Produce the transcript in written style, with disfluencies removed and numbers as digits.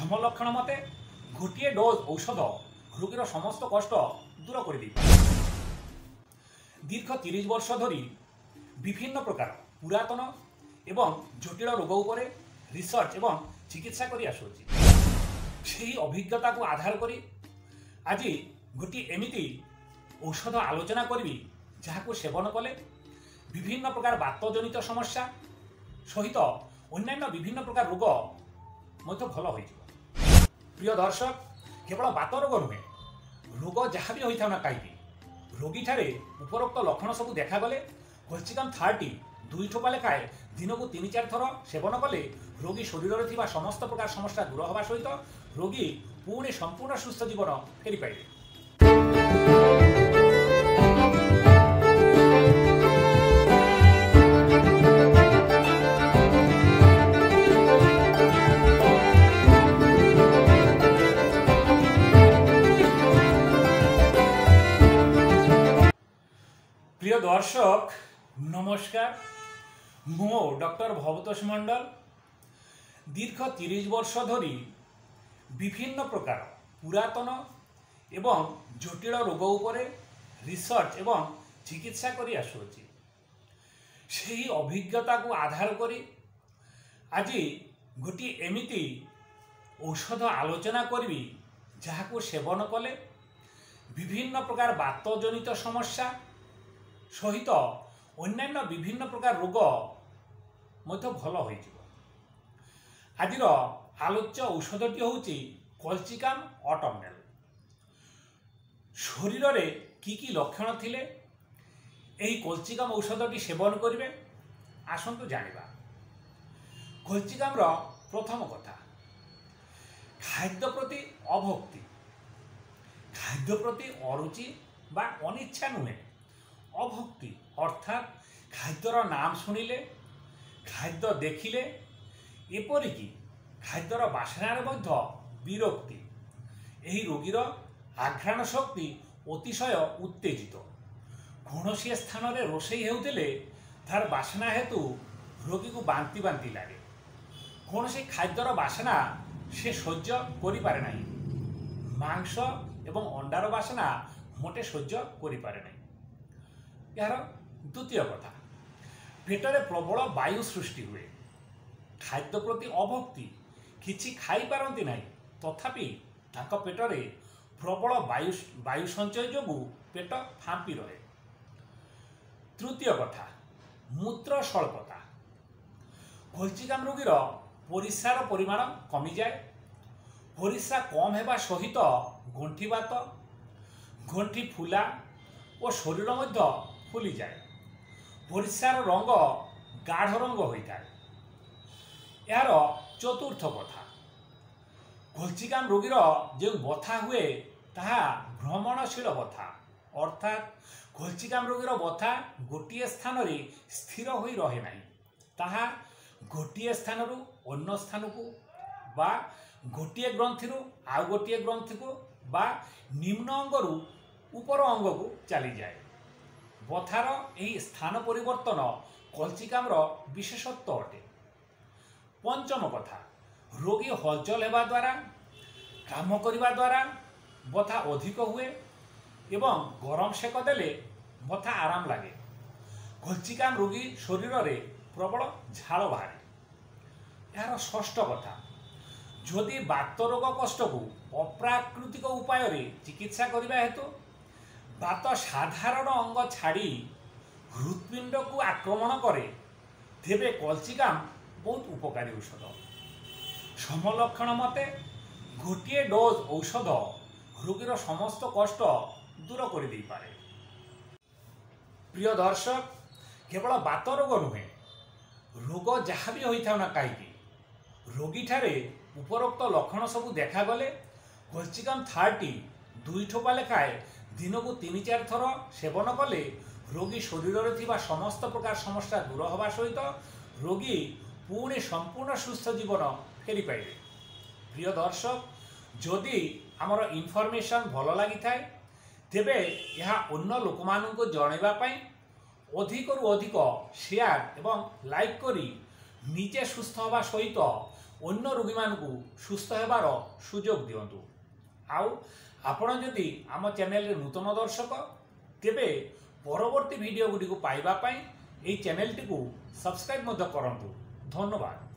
সমলক্ষণ মতে গোটিয়ে ডোজ ঔষধ রোগীর সমস্ত কষ্ট দূর করে দিয়ে দীর্ঘ 30 বর্ষ ধরি বিভিন্ন প্রকার পুরাতন এবং জটিল রোগ উপরে রিসর্চ এবং চিকিৎসা করে আসুছি। সেই অভিজ্ঞতা আধার করে আজ গোটিয়ে এমিতি ঔষধ আলোচনা করবি যা সেবন কলে বিভিন্ন প্রকার বাতজনিত সমস্যা সহিত অন্যান্য বিভিন্ন প্রকার রোগ মধ্যে ভাল হয়ে যাব। প্রিয় দর্শক, কেবল বাত রোগ নুহে, রোগ যাহা বি হইথাও না কাইকি রোগীঠারে উপরোক্ত লক্ষণ সবু দেখাগলে কলচিকাম 30 2 ঠোপা লেখায় দিনকু 3-4 থর সেবন কলে রোগী শরীরে থিবা সমস্ত প্রকার সমস্যা দূর হওয়া সহিত রোগী পুଣି সম্পূর্ণ সুস্থ জীবন ফেরি পাইবে। প্রিয় দর্শক নমস্কার, মু ডক্টর ভবতোষ মণ্ডল দীর্ঘ 30 বর্ষ ধরি বিভিন্ন প্রকার পুরাতন এবং জটিল রোগ উপরে রিসর্চ এবং চিকিৎসা করে আসুছি। সেই অভিজ্ঞতা আধার করে আজ গোটিয়ে এমিতি ঔষধ আলোচনা করবি যা সেবন কলে বিভিন্ন প্রকার বাতজনিত সমস্যা সহিত অন্যান্য বিভিন্ন প্রকার রোগ মধ্যে ভাল হয়ে যাব। আজির আলোচ্য ঔষধটি হচ্ছে কলচিকাম অটমনেল। শরীরে কি কি লক্ষণ থিলে এই কলচিকাম ঔষধটি সেবন করবে আসন্তু জানিবা। কলচিকামর প্রথম কথা, খাদ্য প্রতি অভক্তি, খাদ্য প্রতি অরুচি বা অনিচ্ছা নুহে, অভক্তি অর্থাৎ খাদ্যর নাম শুনিলে, খাদ্য দেখিলে, এপরিকি খাদ্যর বাসনার মধ্যে বিরক্তি। এই রোগীর আঘ্রাণ শক্তি অতিশয় উত্তেজিত। কৌশি স্থাନରେ ରୋଷେଇ ହେଉଥିଲେ ତାର ବାସନା ହେତୁ ରୋଗୀକୁ ବାନ୍ତି ବାନ୍ତି ଲାଗେ। କୌଣସି ଖାଦ୍ୟର ବାସନା ସେ ସହ୍ୟ କରିପାରେ ନାହିଁ। ମାଂସ ଏବଂ ଅଣ୍ଡାର ବାସନା ମୋଟେ ସହ୍ୟ କରିପାରେ ନାହିଁ। यार द्वितीय कथा, पेटरे प्रबल वायु सृष्टि हुए। खाद्य प्रति अभक्ति, किछि खाई पारती नहीं, तथापि तांको पेटरे प्रबल वायु संचय जोगु पेट फांपी रहे। तृतीय कथा, मूत्र स्वल्पता। कलचिकाम रोगीर परिस्रार परिमाण कमी जाए। परिस्रा कम हेबा सहित गंठीबात, गंठी फुला और शरीर मध्य फुली जाए। परिस्रार रंग गाढ़ रंग होता है। यार चतुर्थ कथा, कलचिकाम रोगीर जो बथा हुए ताहा भ्रमणशील बथा, अर्थात कलचिकाम रोगीर बथा गोटे स्थान रे स्थिर होई रहे नहीं। ताहा गोटे स्थान रु अन्य स्थान को बा गोटे ग्रंथि रु आउ गोटे ग्रंथि को बा निम्न अंग रु ऊपर अंग को चली जाए। बथार यही स्थान परिवर्तन कलचिकामर विशेषत्व अटे। पंचम कथा, रोगी हलचल हेबा द्वारा, काम करिबा द्वारा बथा अधिक हुए एवं गरम सेक देले बथा आराम लगे। कलचिकाम रोगी शरीर रे प्रबल झाल बाहरे। यार षष्ठ कथा, जदि बात रोग कष्ट को अप्राकृतिक उपाय रे चिकित्सा करिबा हेतु बात साधारण अंग छाड़ी हृत्पिंड को आक्रमण करे तेबे कलचिकाम बहुत उपकारी औषध। समलक्षण मते गोटे डोज औषध रोगीर समस्त कष्ट दूर कर दे पारे। प्रिय दर्शक, केवल बात रोग नुहे, रोग जहाँ भी होइथाउ ना काईकी रोगीठारे उपरोक्त लक्षण सबू देखागले कलचिकाम 30 2 ठोपा लेखाए दिनकू 3-4 थर सेवन कले रोगी शरीर थी समस्त प्रकार समस्या दूर हवा सहित रोगी पुणी संपूर्ण सुस्थ जीवन फेरी पाइबे। प्रिय दर्शक, जदि आमर इनफर्मेशन भल लगी थाए तेबे यह अन्य लोक मानू जनइबा पई अधिक रु अधिक शेयर एवं लाइक करी निजे सुस्थ हवा सहित अन्य रोगी मानकु सुस्थ हेबार सुजोग दियंतु। आउ आपण जदि आम चैनल रे नूतन दर्शक तेबे परवर्ती वीडियो गुडी को पाइबा पाई एई चैनल टी को सब्सक्राइब मध्य करंतु। धन्यवाद।